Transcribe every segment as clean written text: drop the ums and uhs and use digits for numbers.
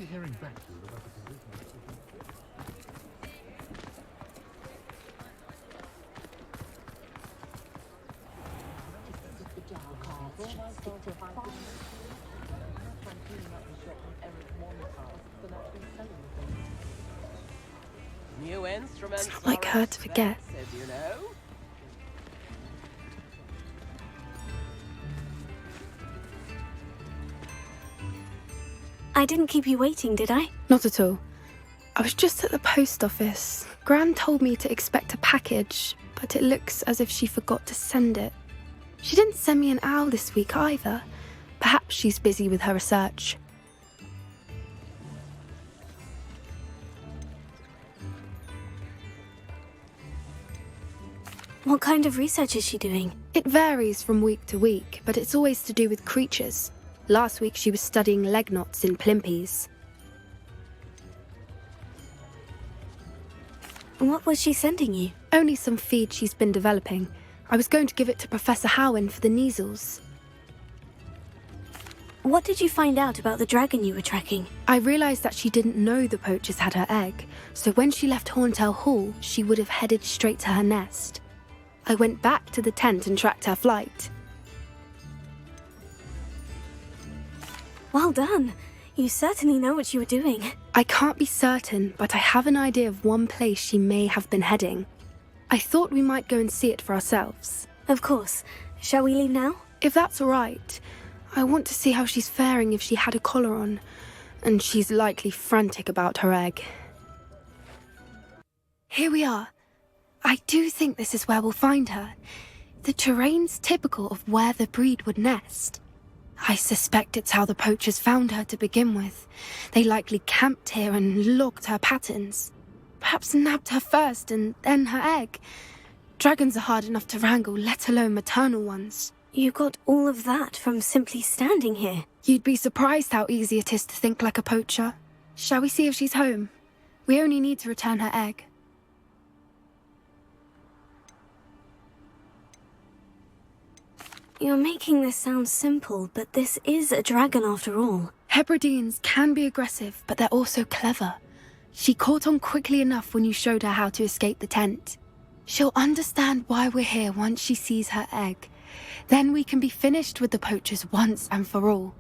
be hearing back soon about the position. New instruments. It's not like her to forget. You know? I didn't keep you waiting, did I? Not at all. I was just at the post office. Gran told me to expect a package, but it looks as if she forgot to send it. She didn't send me an owl this week either. Perhaps she's busy with her research. What kind of research is she doing? It varies from week to week, but it's always to do with creatures. Last week she was studying leg knots in plimpies. What was she sending you? Only some feed she's been developing. I was going to give it to Professor Howen for the measles. What did you find out about the dragon you were tracking? I realised that she didn't know the poachers had her egg, so when she left Horntail Hall, she would have headed straight to her nest. I went back to the tent and tracked her flight. Well done. You certainly know what you were doing. I can't be certain, but I have an idea of one place she may have been heading. I thought we might go and see it for ourselves. Of course. Shall we leave now? If that's all right. I want to see how she's faring if she had a collar on, and she's likely frantic about her egg. Here we are. I do think this is where we'll find her. The terrain's typical of where the breed would nest. I suspect it's how the poachers found her to begin with. They likely camped here and logged her patterns. Perhaps nabbed her first and then her egg. Dragons are hard enough to wrangle, let alone maternal ones. You got all of that from simply standing here. You'd be surprised how easy it is to think like a poacher. Shall we see if she's home? We only need to return her egg. You're making this sound simple, but this is a dragon after all. Hebrideans can be aggressive, but they're also clever. She caught on quickly enough when you showed her how to escape the tent. She'll understand why we're here once she sees her egg. Then we can be finished with the poachers once and for all.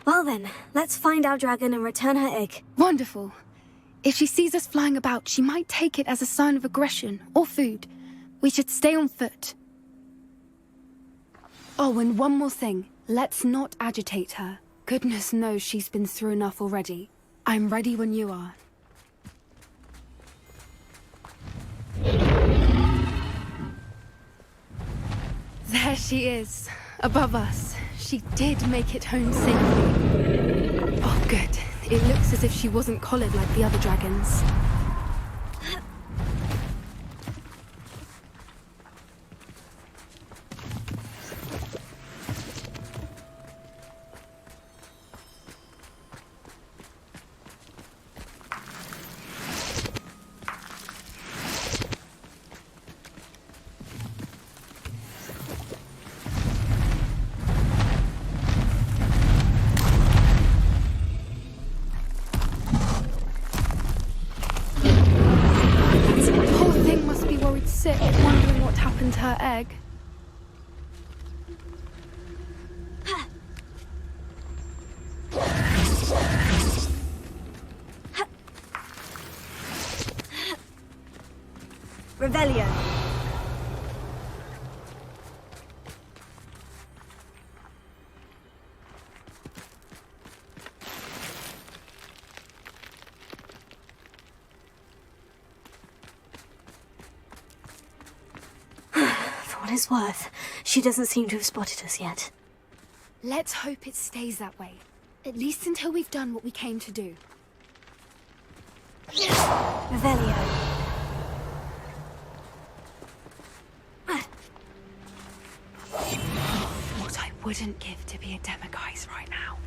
Well then, let's find our dragon and return her egg. Wonderful. If she sees us flying about, she might take it as a sign of aggression or food. We should stay on foot. Oh, and one more thing. Let's not agitate her. Goodness knows she's been through enough already. I'm ready when you are. There she is, above us. She did make it home safely. Oh, good. It looks as if she wasn't collared like the other dragons. Sick, wondering what happened to her egg. Revelio. For what it's worth, she doesn't seem to have spotted us yet. Let's hope it stays that way. At least until we've done what we came to do. Revelio. What I wouldn't give to be a demiguise right now.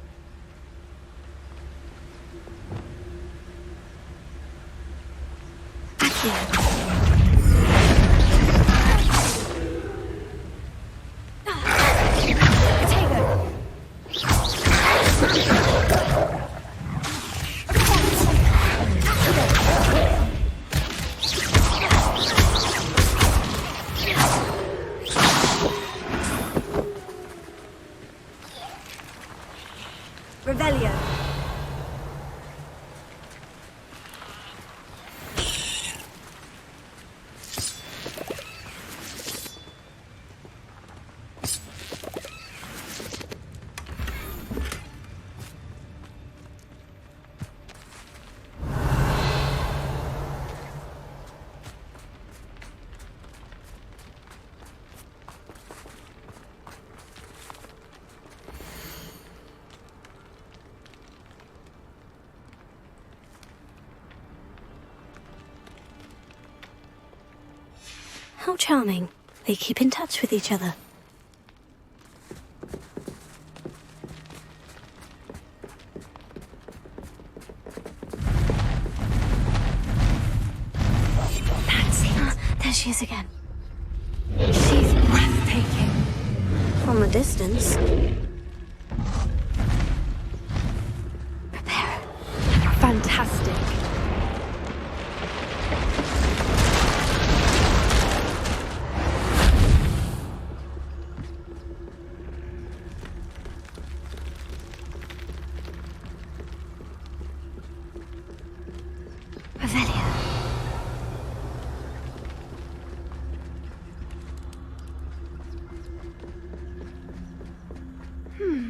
How charming. They keep in touch with each other. That's it. There she is again. She's breathtaking. From a distance. Prepare. Fantastic. Revelio.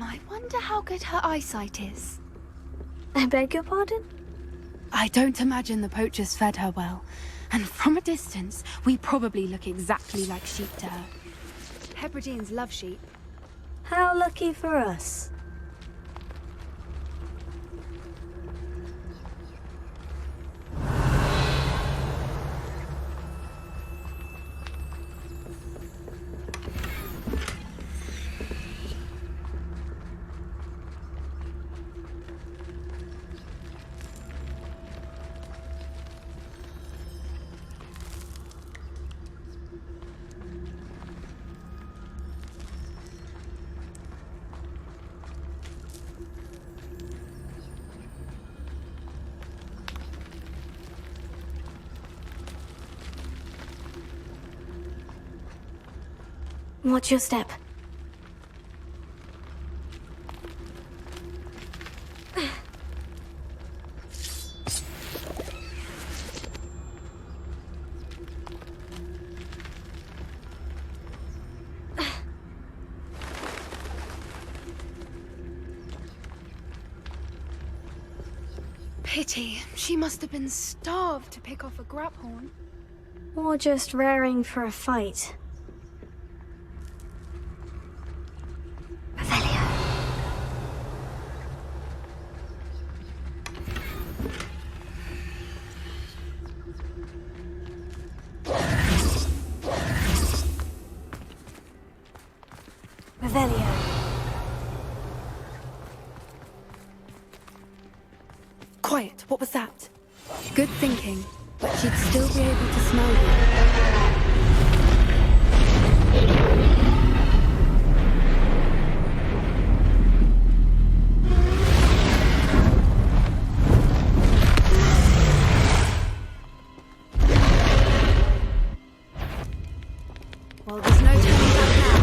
I wonder how good her eyesight is. I beg your pardon? I don't imagine the poachers fed her well. And from a distance, we probably look exactly like sheep to her. Hebrideans love sheep. How lucky for us. Watch your step. Pity. She must have been starved to pick off a grapehorn. Or just raring for a fight. Revelio. Quiet, what was that? Good thinking, but she'd still be able to smell you. Well, there's no turning back now.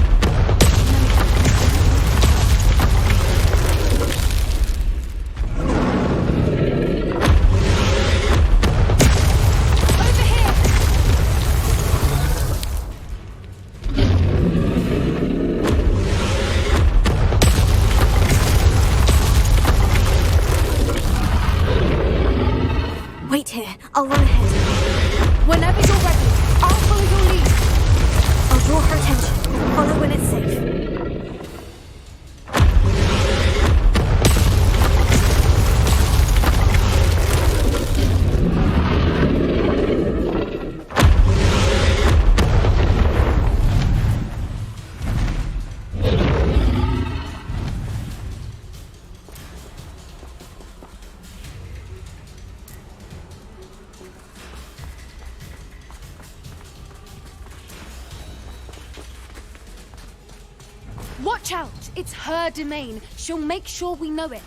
Wait here. I'll run ahead. Whenever you're ready, I'll follow your lead. I'll draw her attention. Follow when it's safe. Watch out! It's her domain. She'll make sure we know it.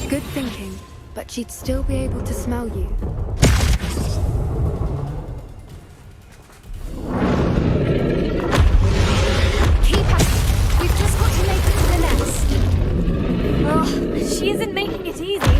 Good thinking, but she'd still be able to smell you. Keep at it! We've just got to make it to the nest. Oh, she isn't making it easy.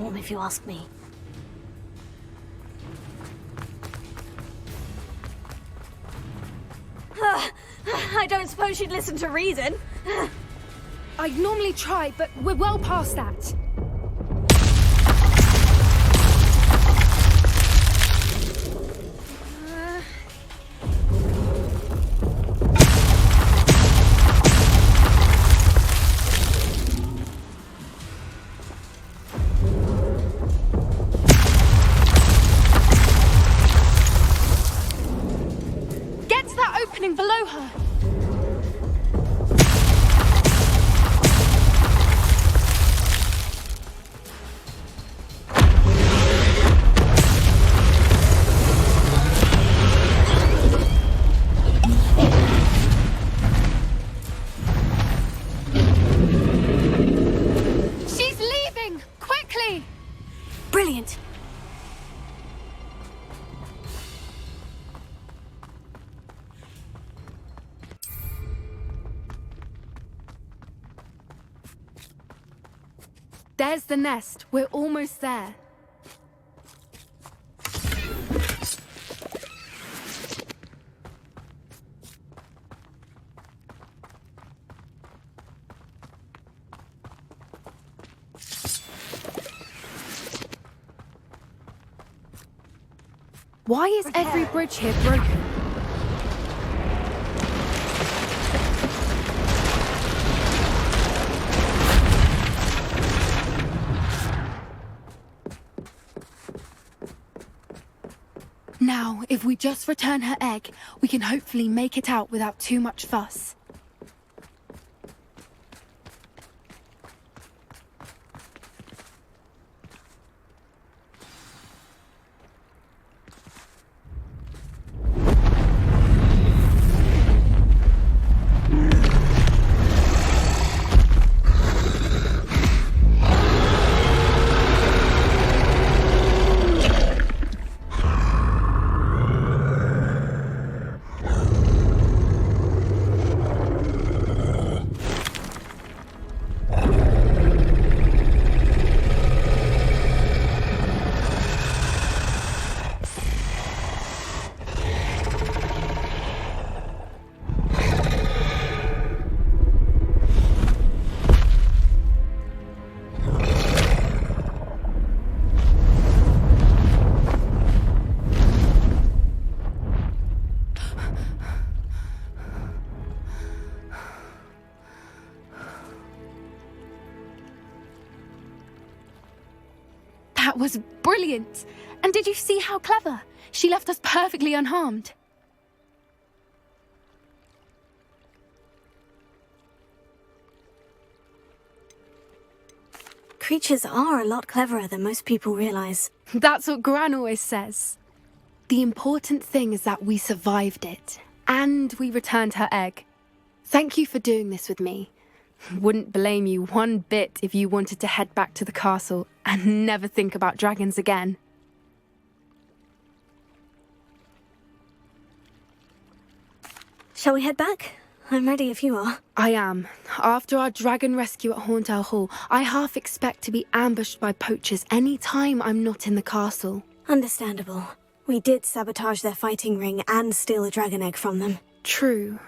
form, if you ask me. I don't suppose you'd listen to reason. I'd normally try, but we're well past that. Get to that opening below her. She's leaving! Quickly! Brilliant. There's the nest. We're almost there. Why is every bridge here broken? Now, if we just return her egg, we can hopefully make it out without too much fuss. That was brilliant! And did you see how clever? She left us perfectly unharmed. Creatures are a lot cleverer than most people realize. That's what Gran always says. The important thing is that we survived it, and we returned her egg. Thank you for doing this with me. Wouldn't blame you one bit if you wanted to head back to the castle and never think about dragons again. Shall we head back? I'm ready if you are. I am. After our dragon rescue at Hauntel Hall, I half expect to be ambushed by poachers any time I'm not in the castle. Understandable. We did sabotage their fighting ring and steal a dragon egg from them. True.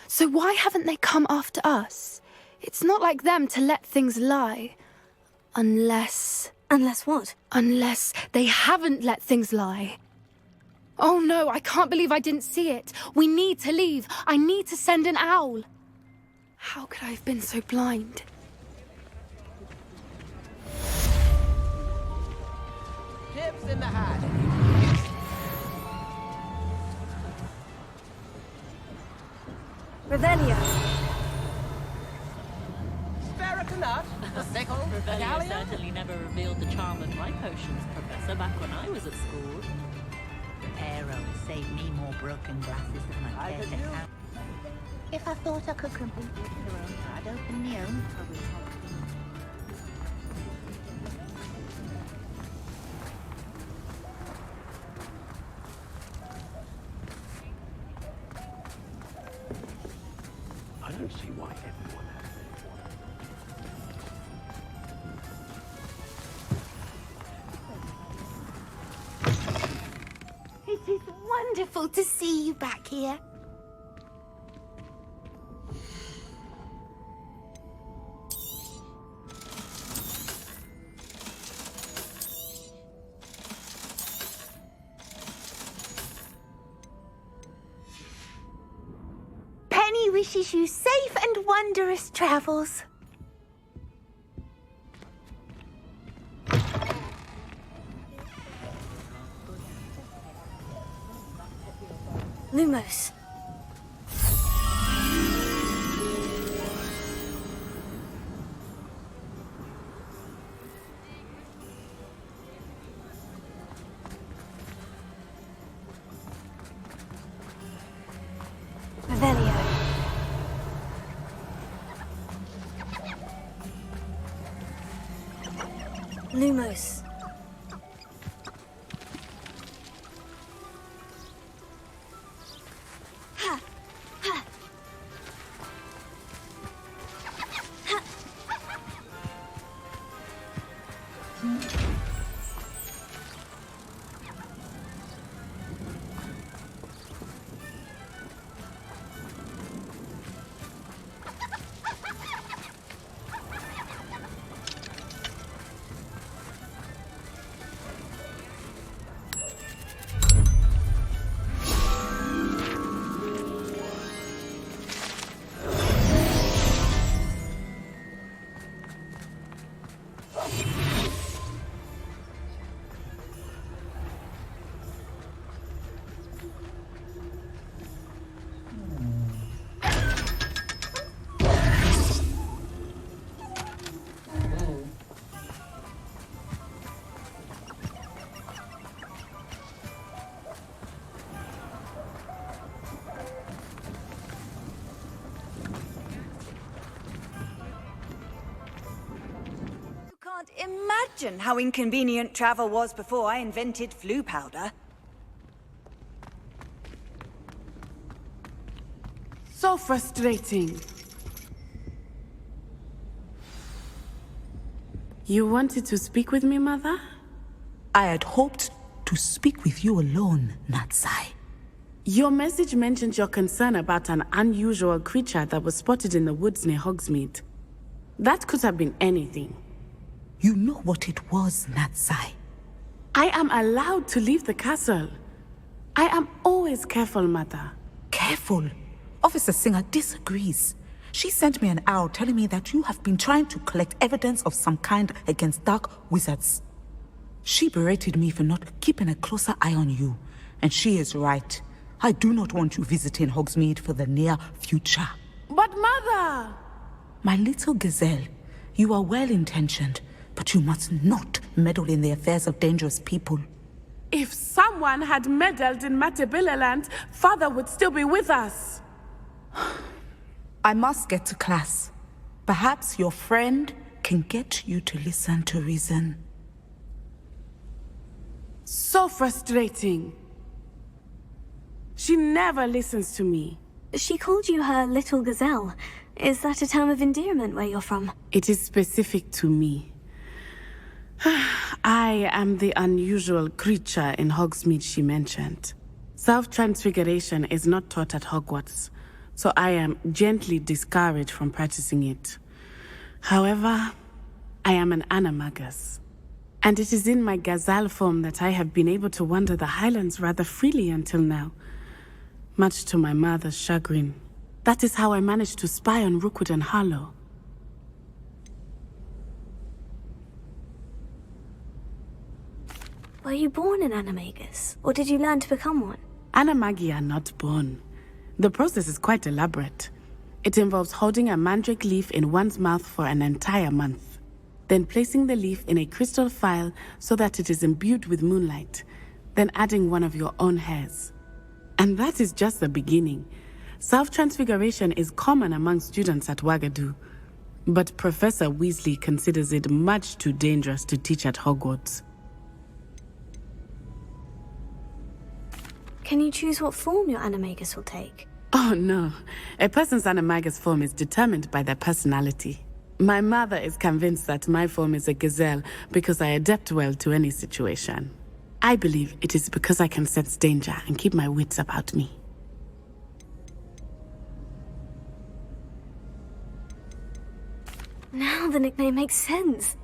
So why haven't they come after us? It's not like them to let things lie. Unless... Unless what? Unless they haven't let things lie. Oh no, I can't believe I didn't see it. We need to leave. I need to send an owl. How could I have been so blind? Chips in the hat. Revelio. Sparacanut. A sickle. Revelio Galleon. certainly never revealed the charm of my potions, Professor, back when I was at school. Arrow saved me more broken glasses than I care to count. If I thought I could complete it alone, I'd open my own public hospital. I don't see why everyone has their one. wonderful to see you back here. Penny wishes you safe and wondrous travels. Lumos. Revelio. Lumos. Imagine how inconvenient travel was before I invented flu powder. So frustrating. You wanted to speak with me, Mother? I had hoped to speak with you alone, Natsai. Your message mentioned your concern about an unusual creature that was spotted in the woods near Hogsmeads. That could have been anything. You know what it was, Natsai. I am allowed to leave the castle. I am always careful, Mother. Careful. Officer Singer disagrees. She sent me an owl telling me that you have been trying to collect evidence of some kind against dark wizards. She berated me for not keeping a closer eye on you. And she is right. I do not want you visiting Hogsmeade for the near future. But Mother! My little gazelle, you are well-intentioned, but you must not meddle in the affairs of dangerous people. If someone had meddled in Matabeleland, Father would still be with us. I must get to class. Perhaps your friend can get you to listen to reason. So frustrating. She never listens to me. She called you her little gazelle. Is that a term of endearment where you're from? It is specific to me. I am the unusual creature in Hogsmeade she mentioned. Self-transfiguration is not taught at Hogwarts, so I am gently discouraged from practicing it. However, I am an animagus, and it is in my gazelle form that I have been able to wander the highlands rather freely until now, much to my mother's chagrin. That is how I managed to spy on Rookwood and Harlow. Were you born an animagus, or did you learn to become one? Animagi are not born. The process is quite elaborate. It involves holding a mandrake leaf in one's mouth for an entire month, then placing the leaf in a crystal phial so that it is imbued with moonlight, then adding one of your own hairs. And that is just the beginning. Self-transfiguration is common among students at Wagadu, but Professor Weasley considers it much too dangerous to teach at Hogwarts. Can you choose what form your animagus will take? Oh no, a person's animagus form is determined by their personality. My mother is convinced that my form is a gazelle because I adapt well to any situation. I believe it is because I can sense danger and keep my wits about me. Now the nickname makes sense.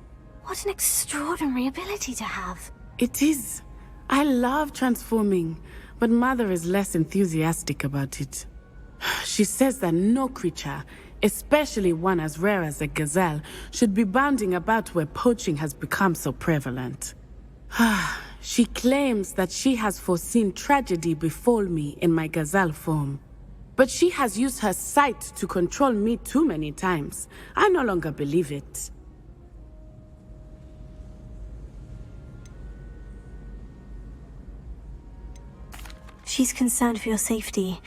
What an extraordinary ability to have. It is. I love transforming, but Mother is less enthusiastic about it. She says that no creature, especially one as rare as a gazelle, should be bounding about where poaching has become so prevalent. She claims that she has foreseen tragedy befall me in my gazelle form. But she has used her sight to control me too many times. I no longer believe it. She's concerned for your safety.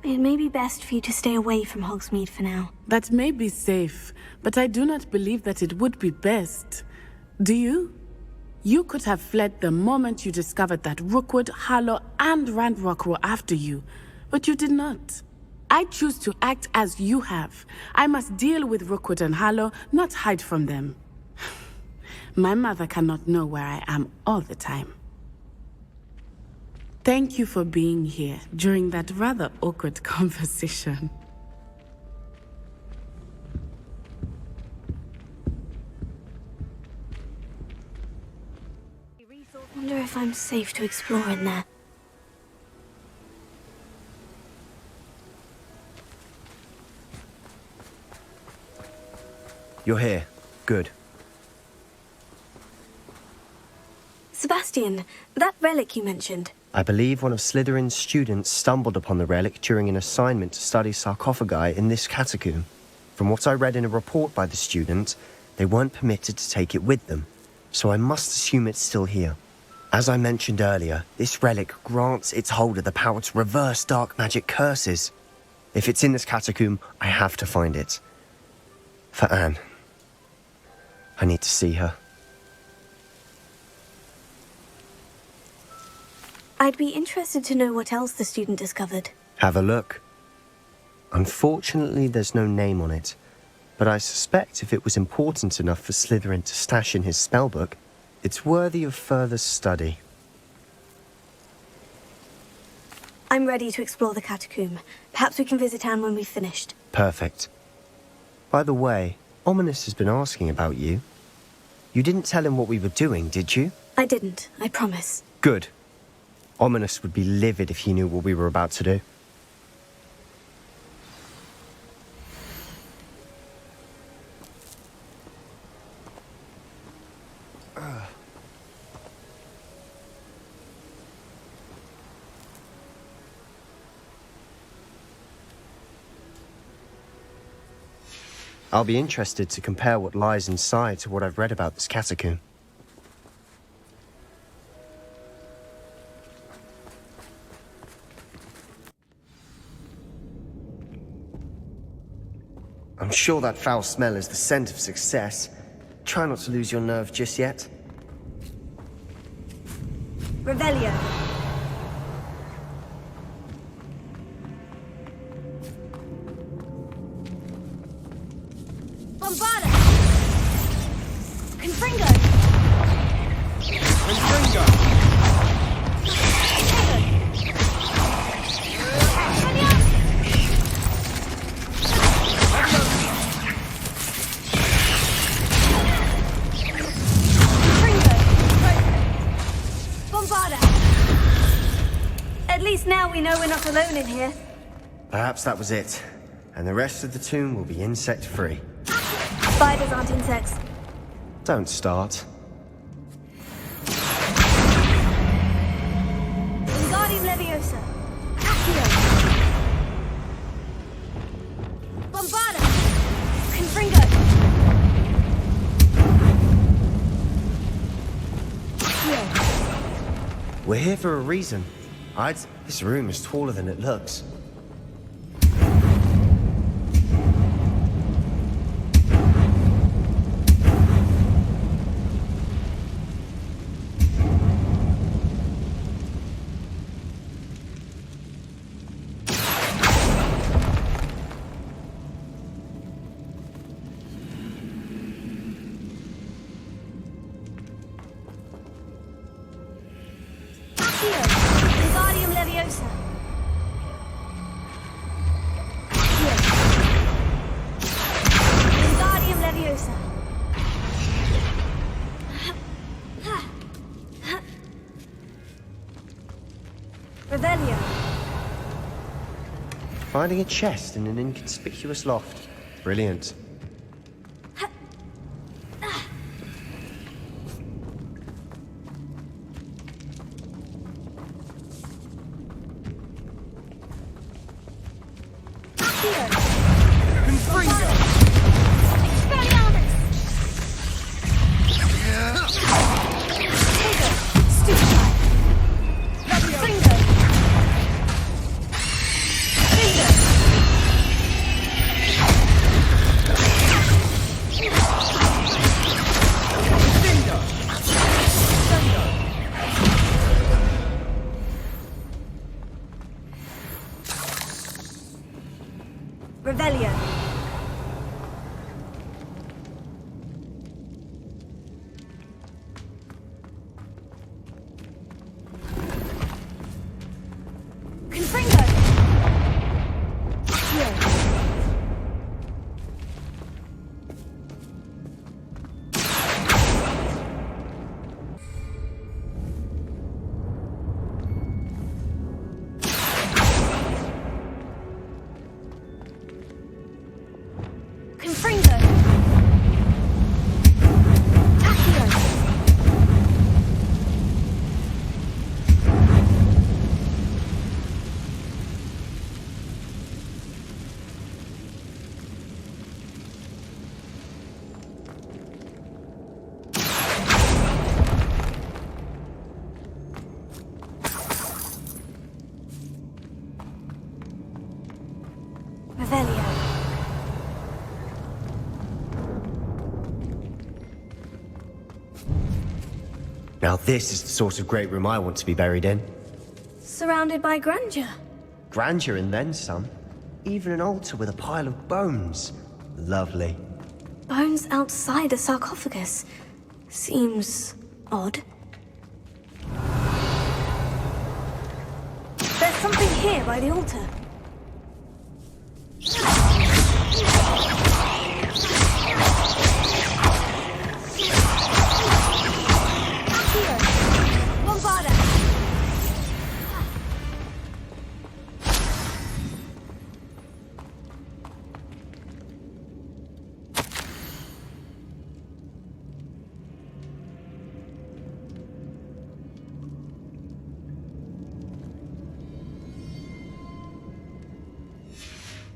It may be best for you to stay away from Hogsmeade for now. That may be safe, but I do not believe that it would be best. Do you? You could have fled the moment you discovered that Rookwood, Harlow, and Randrock were after you, but you did not. I choose to act as you have. I must deal with Rookwood and Harlow, not hide from them. My mother cannot know where I am all the time. Thank you for being here during that rather awkward conversation. I wonder if I'm safe to explore in there. You're here. Good. Sebastian, that relic you mentioned. I believe one of Slytherin's students stumbled upon the relic during an assignment to study sarcophagi in this catacomb. From what I read in a report by the student, they weren't permitted to take it with them, so I must assume it's still here. As I mentioned earlier, this relic grants its holder the power to reverse dark magic curses. If it's in this catacomb, I have to find it. For Anne. I need to see her. I'd be interested to know what else the student discovered. Have a look. Unfortunately, there's no name on it, but I suspect if it was important enough for Slytherin to stash in his spellbook, it's worthy of further study. I'm ready to explore the catacomb. Perhaps we can visit Anne when we've finished. Perfect. By the way, Ominous has been asking about you. You didn't tell him what we were doing, did you? I didn't, I promise. Good. Ominous would be livid if he knew what we were about to do. I'll be interested to compare what lies inside to what I've read about this catacomb. I'm sure that foul smell is the scent of success. Try not to lose your nerve just yet. Revelio. Bombarda! Confringo! Confringo! At least now we know we're not alone in here. Perhaps that was it. And the rest of the tomb will be insect-free. Spiders aren't insects. Don't start. Wingardium Leviosa. Accio. Bombarda. Confringo. Accio. We're here for a reason. This room is taller than it looks. Revelio. Finding a chest in an inconspicuous loft. Brilliant. Revelio. Confringo. Confringo. Accio. Revelio. Now this is the sort of great room I want to be buried in. Surrounded by grandeur. Grandeur and then some. Even an altar with a pile of bones. Lovely. Bones outside a sarcophagus. Seems odd. There's something here by the altar.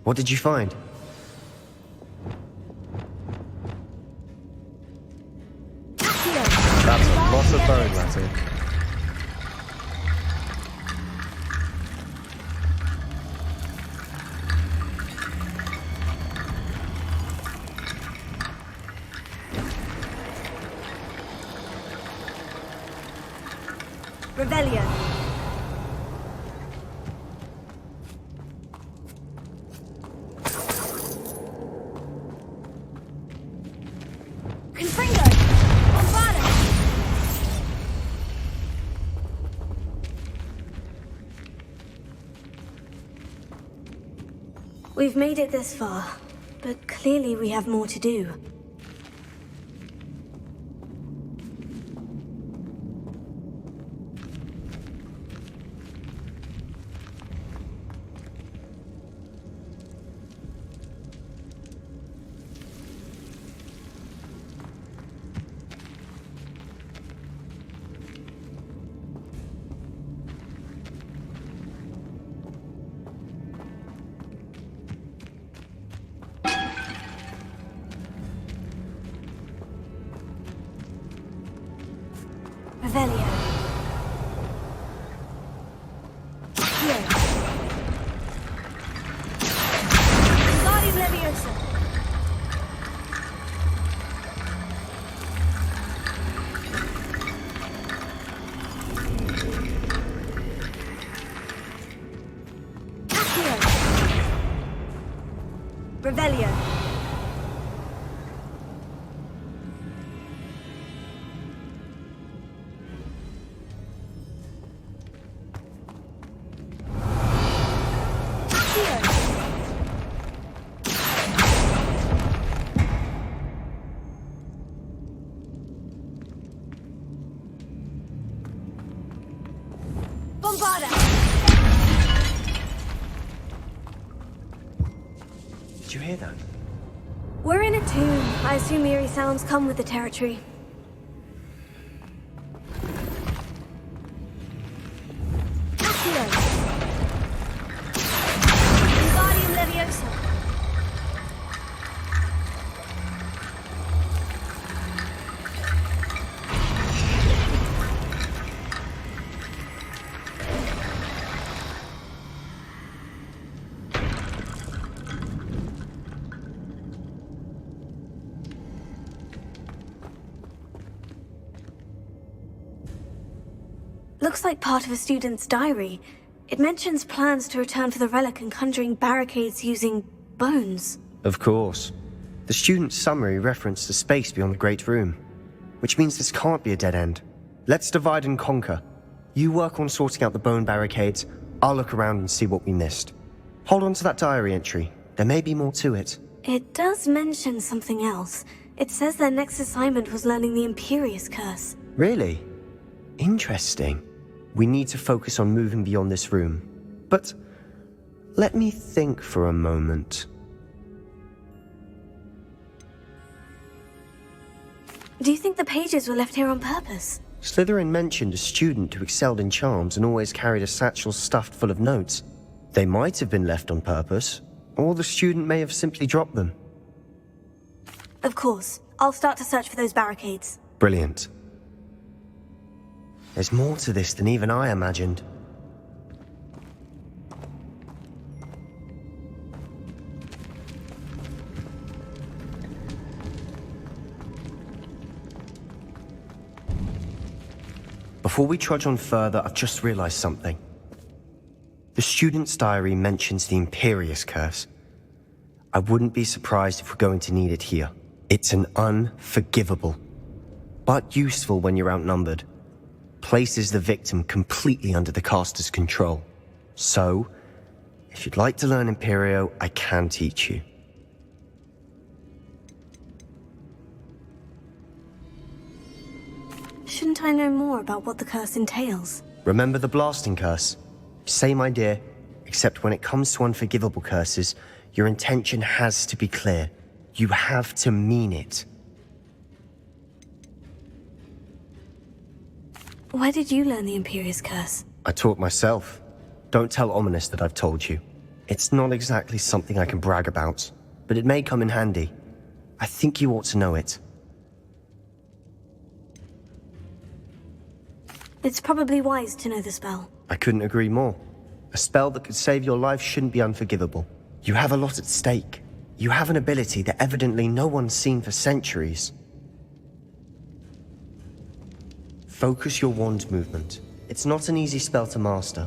What did you find? That's a lot of bone, Natty. Revelio. Confringo. Bombada. We've made it this far, but clearly we have more to do. Revelio. Here. Guardian Leviosa. Accio. Revelio. Bombada! Did you hear that? We're in a tomb. I assume eerie sounds come with the territory. Accio! Wingardium Leviosa! Looks like part of a student's diary. It mentions plans to return for the relic and conjuring barricades using bones. Of course. The student's summary referenced the space beyond the Great Room, which means this can't be a dead end. Let's divide and conquer. You work on sorting out the bone barricades, I'll look around and see what we missed. Hold on to that diary entry. There may be more to it. It does mention something else. It says their next assignment was learning the Imperious Curse. Really? Interesting. We need to focus on moving beyond this room. But let me think for a moment. Do you think the pages were left here on purpose? Slytherin mentioned a student who excelled in charms and always carried a satchel stuffed full of notes. They might have been left on purpose, or the student may have simply dropped them. Of course. I'll start to search for those barricades. Brilliant. There's more to this than even I imagined. Before we trudge on further, I've just realized something. The student's diary mentions the Imperious Curse. I wouldn't be surprised if we're going to need it here. It's an unforgivable, but useful when you're outnumbered. Places the victim completely under the caster's control. So, if you'd like to learn Imperio, I can teach you. Shouldn't I know more about what the curse entails? Remember the blasting curse? Same idea, except when it comes to unforgivable curses, your intention has to be clear. You have to mean it. Where did you learn the Imperious Curse? I taught myself. Don't tell Ominous that I've told you. It's not exactly something I can brag about, but it may come in handy. I think you ought to know it. It's probably wise to know the spell. I couldn't agree more. A spell that could save your life shouldn't be unforgivable. You have a lot at stake. You have an ability that evidently no one's seen for centuries. Focus your wand movement. It's not an easy spell to master.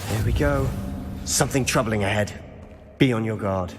There we go. Something troubling ahead. Be on your guard.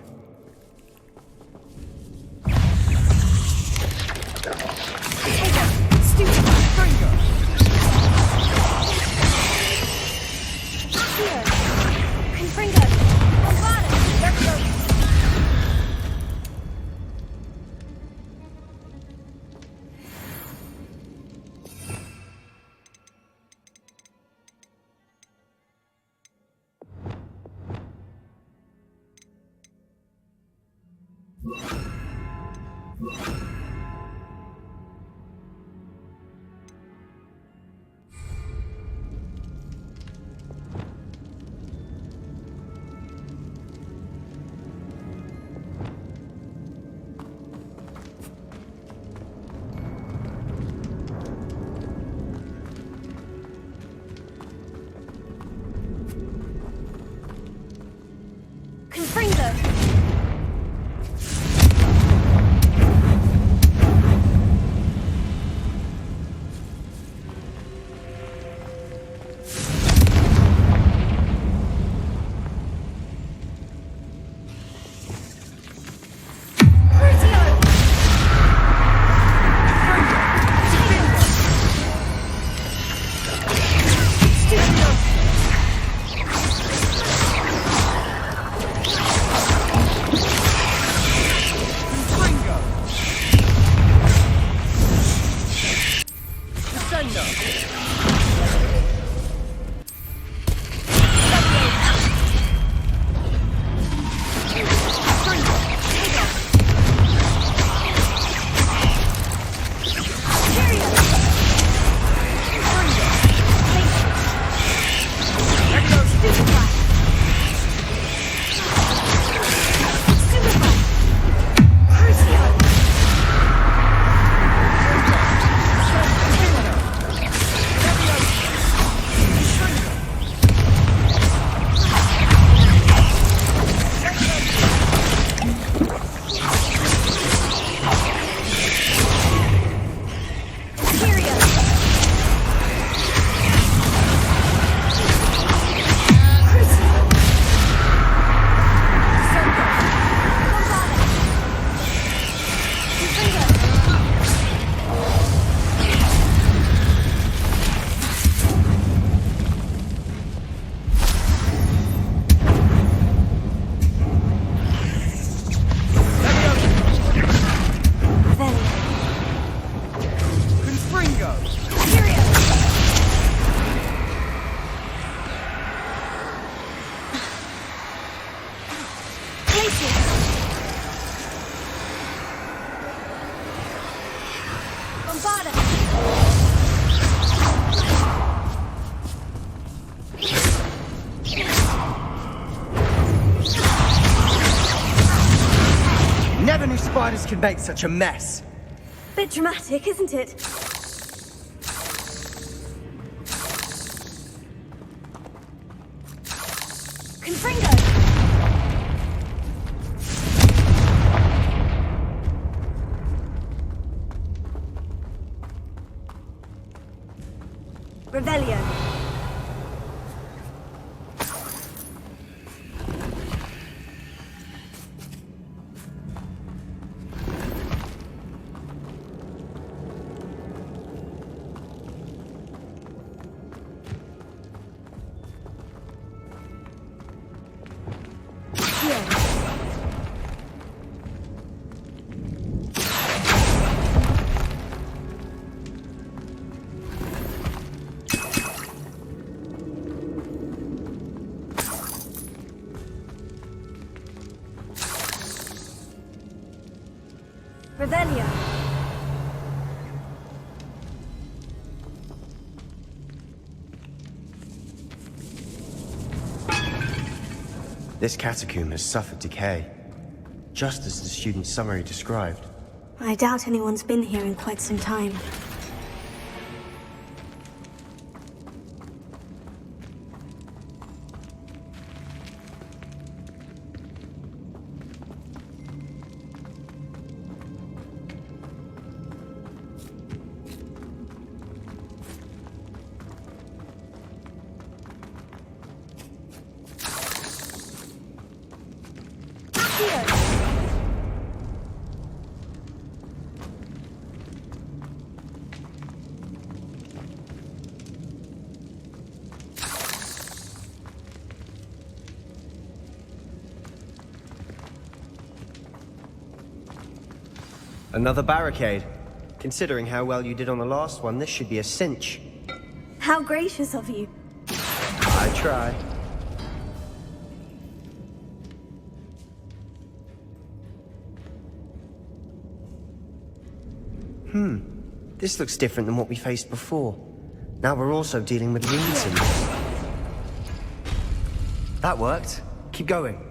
go. Never knew spiders could make such a mess. Bit dramatic, isn't it? Confringo! Revelio. Revelio. This catacomb has suffered decay, just as the student's summary described. I doubt anyone's been here in quite some time. Another barricade. Considering how well you did on the last one, this should be a cinch. How gracious of you. I try. This looks different than what we faced before. Now we're also dealing with rune symbols. That worked. Keep going.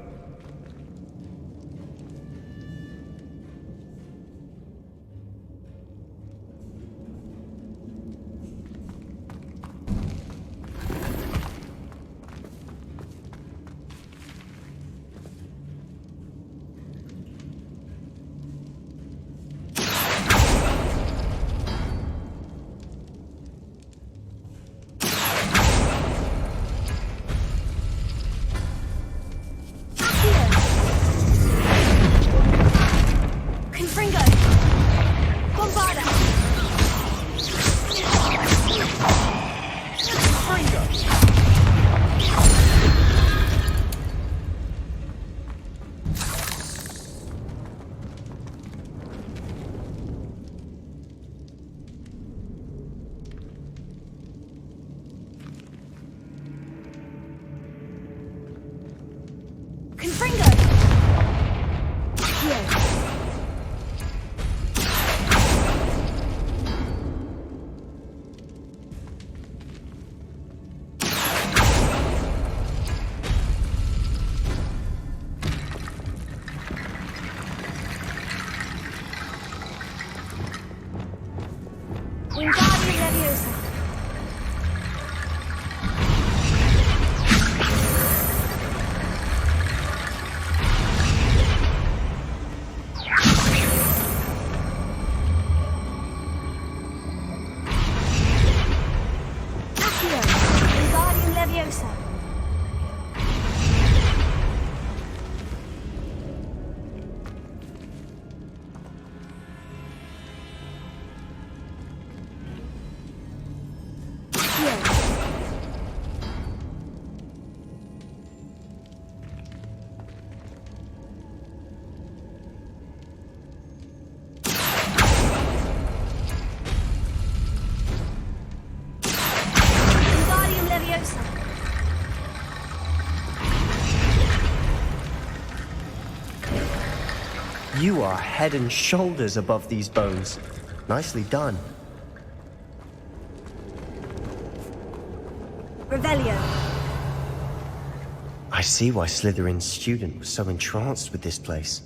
You are head and shoulders above these bones. Nicely done. Revelio. I see why Slytherin's student was so entranced with this place.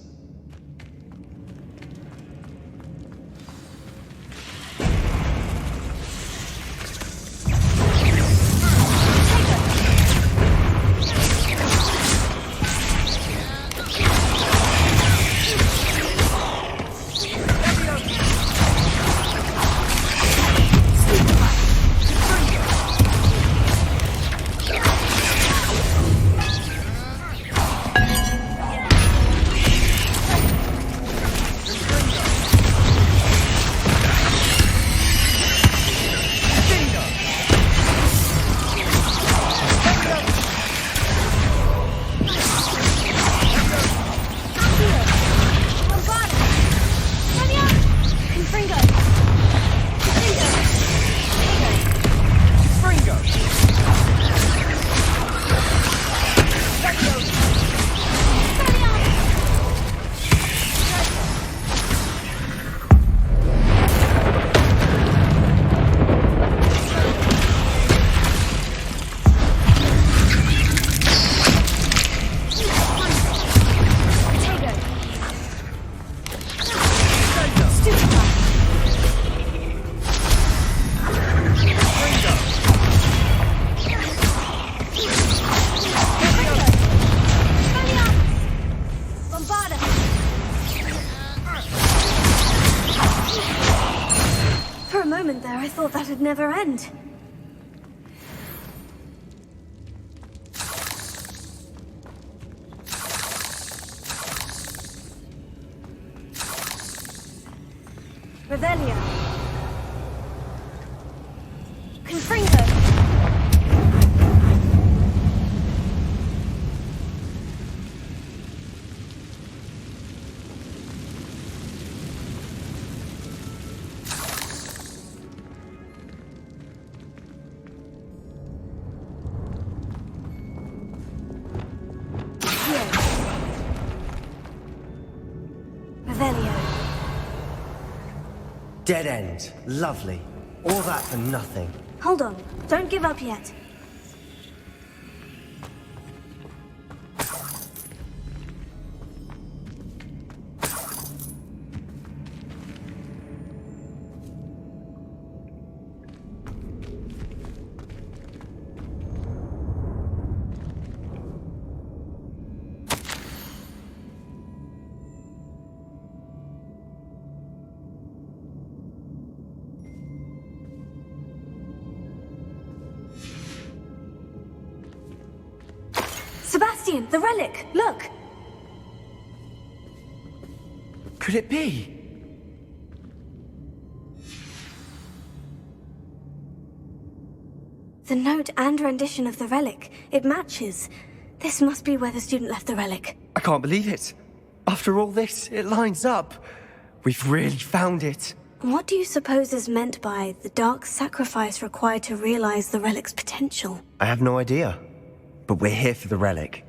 Never end. Revelio. Confringo. Dead end. Lovely. All that for nothing. Hold on. Don't give up yet. Sebastian, the relic! Look! Could it be? The note and rendition of the relic. It matches. This must be where the student left the relic. I can't believe it. After all this, it lines up. We've really found it. What do you suppose is meant by the dark sacrifice required to realize the relic's potential? I have no idea. But we're here for the relic.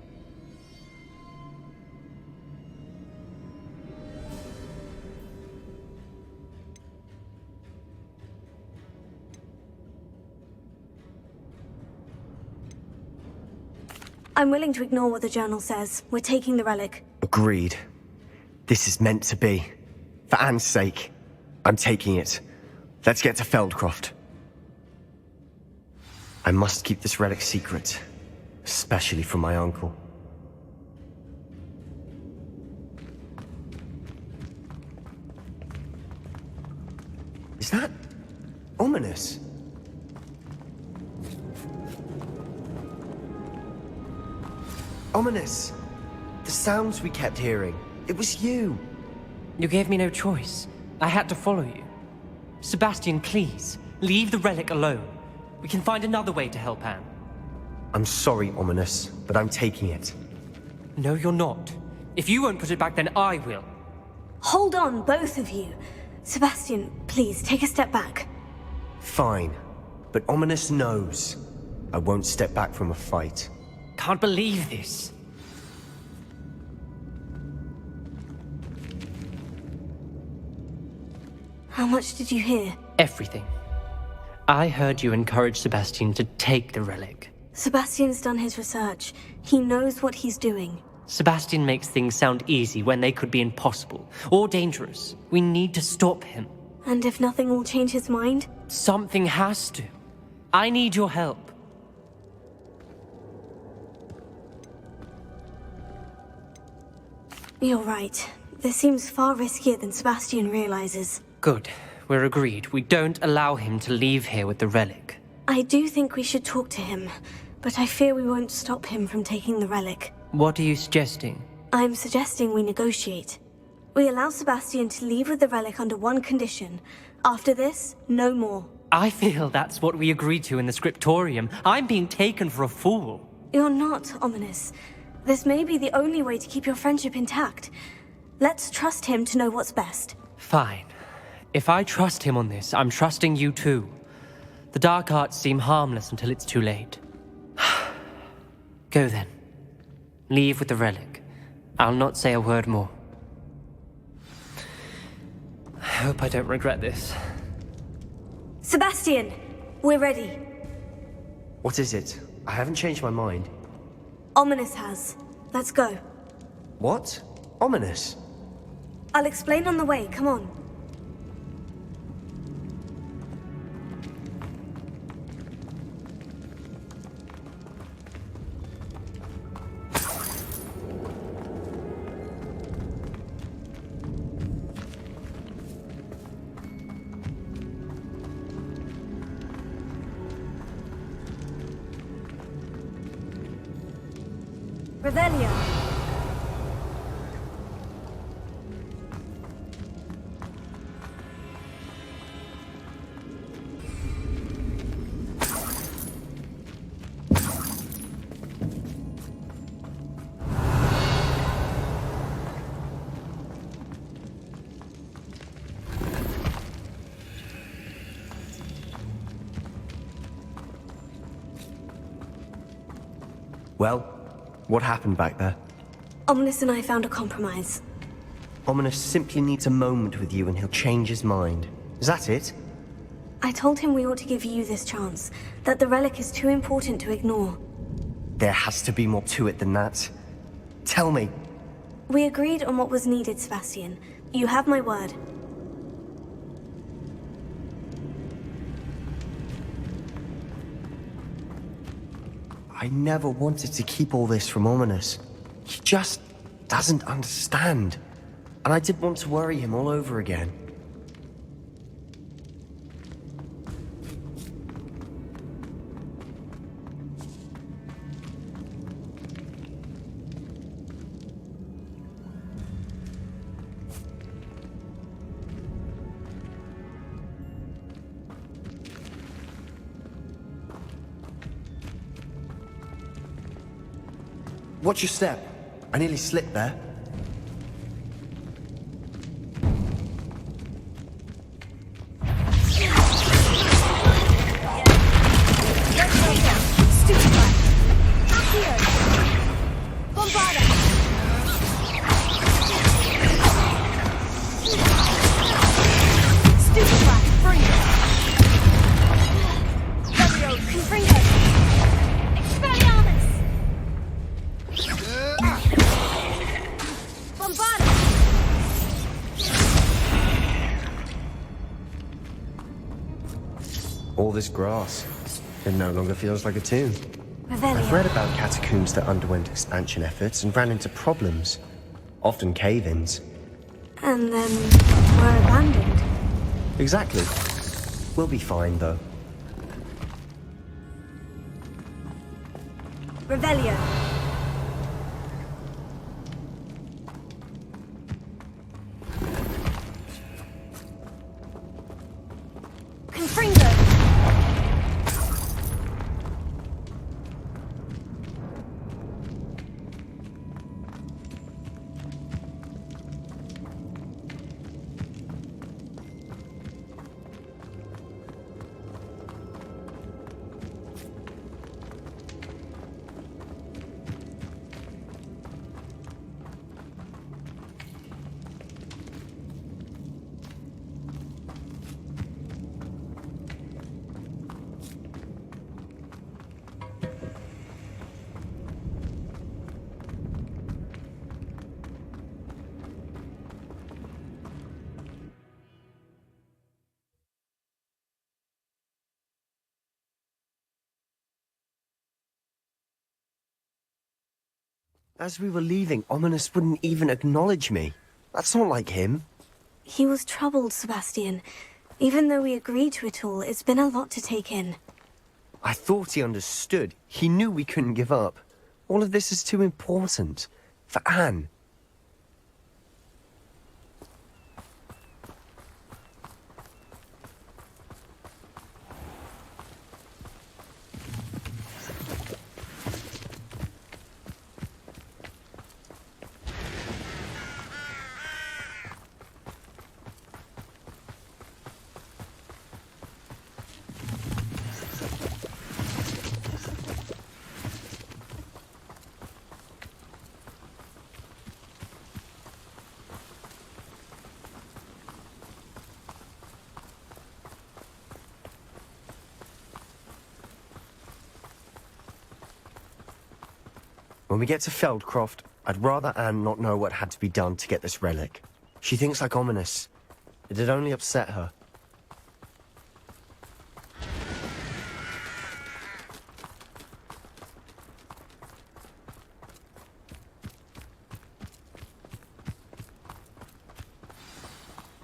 I'm willing to ignore what the journal says. We're taking the relic. Agreed. This is meant to be. For Anne's sake, I'm taking it. Let's get to Feldcroft. I must keep this relic secret. Especially from my uncle. Is that ominous? Ominous! The sounds we kept hearing. It was you. You gave me no choice. I had to follow you. Sebastian, please, leave the relic alone. We can find another way to help Anne. I'm sorry, Ominous, but I'm taking it. No, you're not. If you won't put it back, then I will. Hold on, both of you. Sebastian, please, take a step back. Fine. But Ominous knows. I won't step back from a fight. Can't believe this. How much did you hear? Everything. I heard you encourage Sebastian to take the relic. Sebastian's done his research. He knows what he's doing. Sebastian makes things sound easy when they could be impossible or dangerous. We need to stop him. And if nothing will change his mind? Something has to. I need your help. You're right. This seems far riskier than Sebastian realizes. Good. We're agreed. We don't allow him to leave here with the relic. I do think we should talk to him, but I fear we won't stop him from taking the relic. What are you suggesting? I'm suggesting we negotiate. We allow Sebastian to leave with the relic under one condition. After this, no more. I feel that's what we agreed to in the scriptorium. I'm being taken for a fool. You're not, Ominous. This may be the only way to keep your friendship intact. Let's trust him to know what's best. Fine. If I trust him on this, I'm trusting you too. The dark arts seem harmless until it's too late. Go then. Leave with the relic. I'll not say a word more. I hope I don't regret this. Sebastian! We're ready. What is it? I haven't changed my mind. Ominous has. Let's go. What? Ominous? I'll explain on the way, come on. Revelio. Well, what happened back there? Ominous and I found a compromise. Ominous simply needs a moment with you and he'll change his mind. Is that it? I told him we ought to give you this chance, that the relic is too important to ignore. There has to be more to it than that. Tell me. We agreed on what was needed, Sebastian. You have my word. I never wanted to keep all this from Ominous. He just doesn't understand. And I didn't want to worry him all over again. Watch your step. I nearly slipped there. All this grass, it no longer feels like a tomb. I've read about catacombs that underwent expansion efforts and ran into problems, often cave-ins. And then were abandoned. Exactly. We'll be fine, though. Revelio. Confringo. As we were leaving, Ominous wouldn't even acknowledge me. That's not like him. He was troubled, Sebastian. Even though we agreed to it all, it's been a lot to take in. I thought he understood. He knew we couldn't give up. All of this is too important. For Anne. When we get to Feldcroft, I'd rather Anne not know what had to be done to get this relic. She thinks like Ominous. It'd only upset her.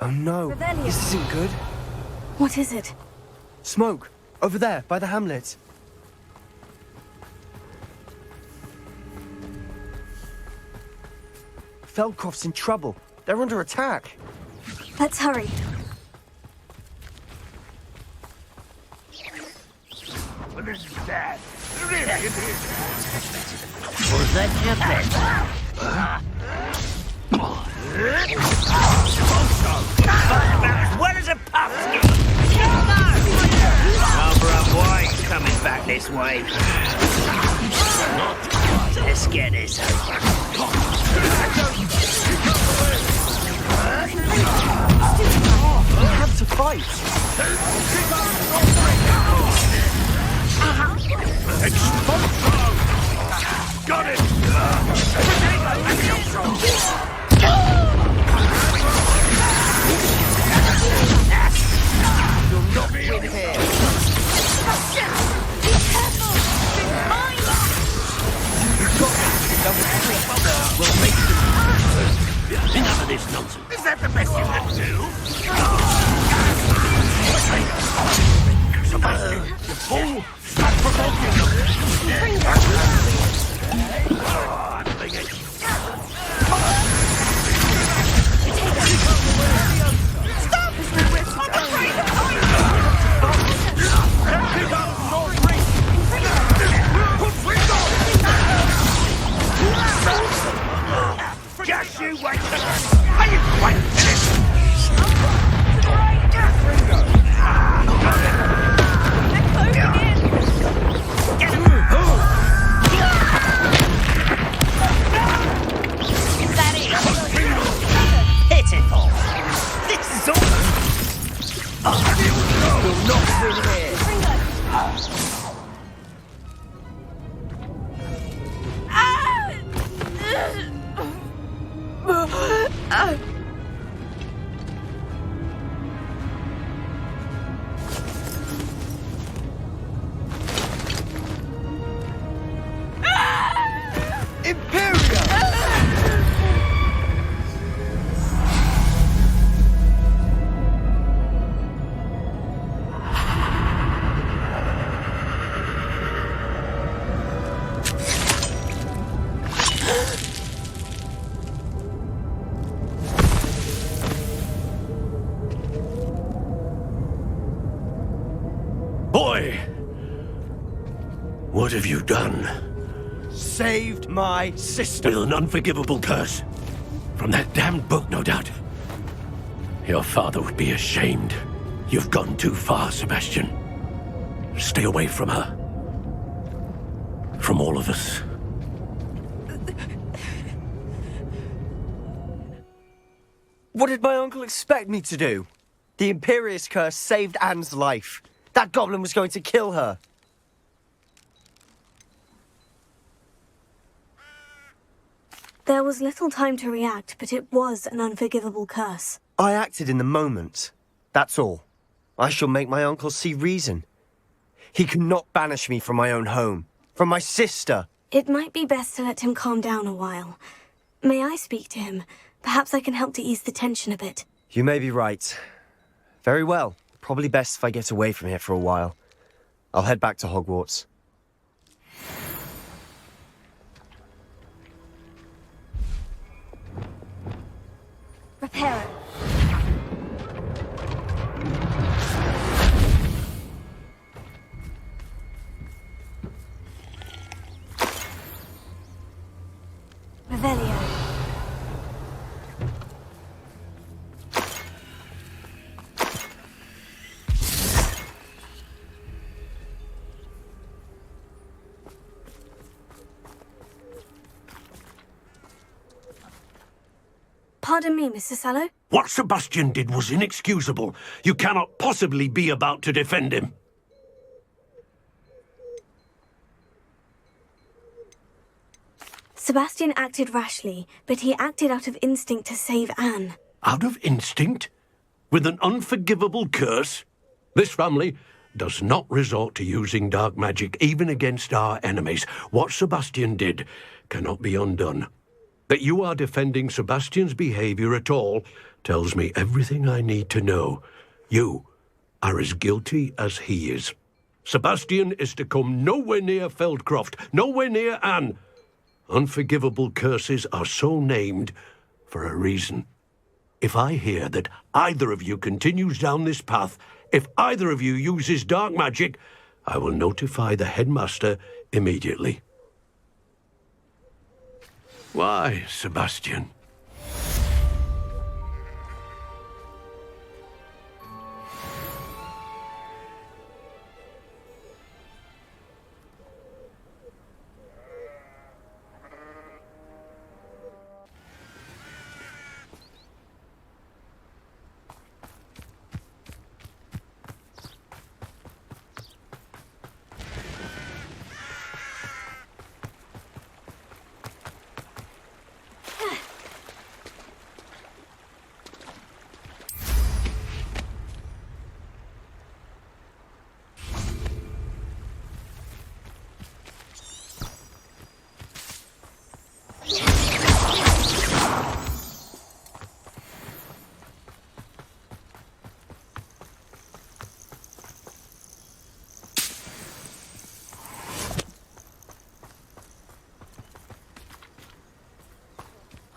Oh no, this isn't good. What is it? Smoke! Over there, by the hamlet. Feldcroft's in trouble. They're under attack. Let's hurry. What is that? Was that happening? As well as a pumpkin! Barbara White coming back this way. Let's get this over. We have to fight. Got it! You'll not win here. We'll make them. Enough of this nonsense. Is that the best you can do? Sebastian, you fool! Stop provoking them! Just you wait! Are you quite finished? Pitiful! This is all! You'll not win here. Boy! What have you done? Saved my sister. With an unforgivable curse. From that damned book, no doubt. Your father would be ashamed. You've gone too far, Sebastian. Stay away from her. From all of us. What did my uncle expect me to do? The Imperious curse saved Anne's life. That goblin was going to kill her. There was little time to react, but it was an unforgivable curse. I acted in the moment. That's all. I shall make my uncle see reason. He cannot banish me from my own home, from my sister. It might be best to let him calm down a while. May I speak to him? Perhaps I can help to ease the tension a bit. You may be right. Very well. Probably best if I get away from here for a while. I'll head back to Hogwarts. Reparo. Revelio. Pardon me, Mr. Sallow? What Sebastian did was inexcusable. You cannot possibly be about to defend him. Sebastian acted rashly, but he acted out of instinct to save Anne. Out of instinct? With an unforgivable curse? This family does not resort to using dark magic even against our enemies. What Sebastian did cannot be undone. That you are defending Sebastian's behavior at all tells me everything I need to know. You are as guilty as he is. Sebastian is to come nowhere near Feldcroft, nowhere near Anne. Unforgivable curses are so named for a reason. If I hear that either of you continues down this path, if either of you uses dark magic, I will notify the headmaster immediately. Why, Sebastian?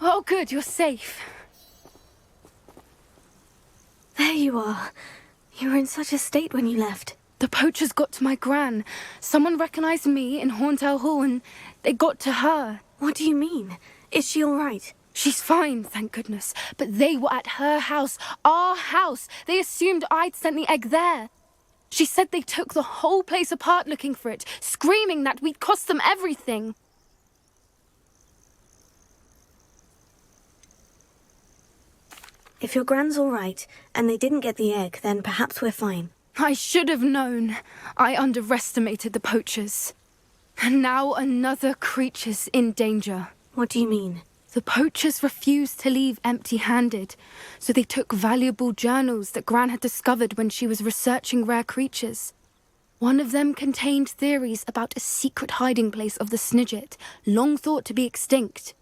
Oh, good, you're safe. There you are. You were in such a state when you left. The poachers got to my gran. Someone recognized me in Horntail Hall and they got to her. What do you mean? Is she all right? She's fine, thank goodness. But they were at her house, our house. They assumed I'd sent the egg there. She said they took the whole place apart looking for it, screaming that we'd cost them everything. If your gran's all right, and they didn't get the egg, then perhaps we're fine. I should have known. I underestimated the poachers. And now another creature's in danger. What do you mean? The poachers refused to leave empty-handed, so they took valuable journals that Gran had discovered when she was researching rare creatures. One of them contained theories about a secret hiding place of the Snidget, long thought to be extinct.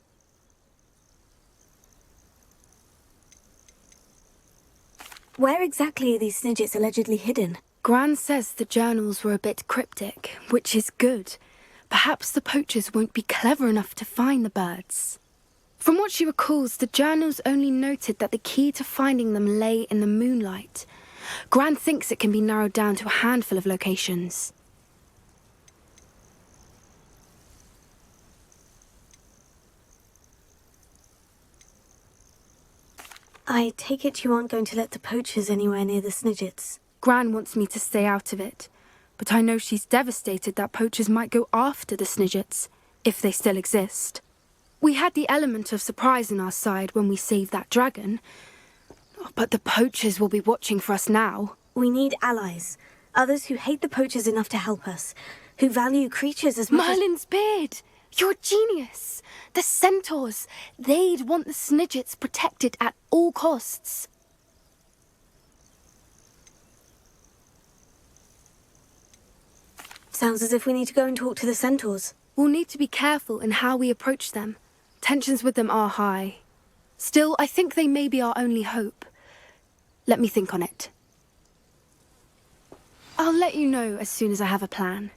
Where exactly are these Snidgets allegedly hidden? Gran says the journals were a bit cryptic, which is good. Perhaps the poachers won't be clever enough to find the birds. From what she recalls, the journals only noted that the key to finding them lay in the moonlight. Gran thinks it can be narrowed down to a handful of locations. I take it you aren't going to let the poachers anywhere near the Snidgets. Gran wants me to stay out of it, but I know she's devastated that poachers might go after the Snidgets, if they still exist. We had the element of surprise on our side when we saved that dragon, but the poachers will be watching for us now. We need allies, others who hate the poachers enough to help us, who value creatures as much Merlin's beard! You're a genius! The centaurs, they'd want the Snidgets protected at all costs. Sounds as if we need to go and talk to the centaurs. We'll need to be careful in how we approach them. Tensions with them are high. Still, I think they may be our only hope. Let me think on it. I'll let you know as soon as I have a plan.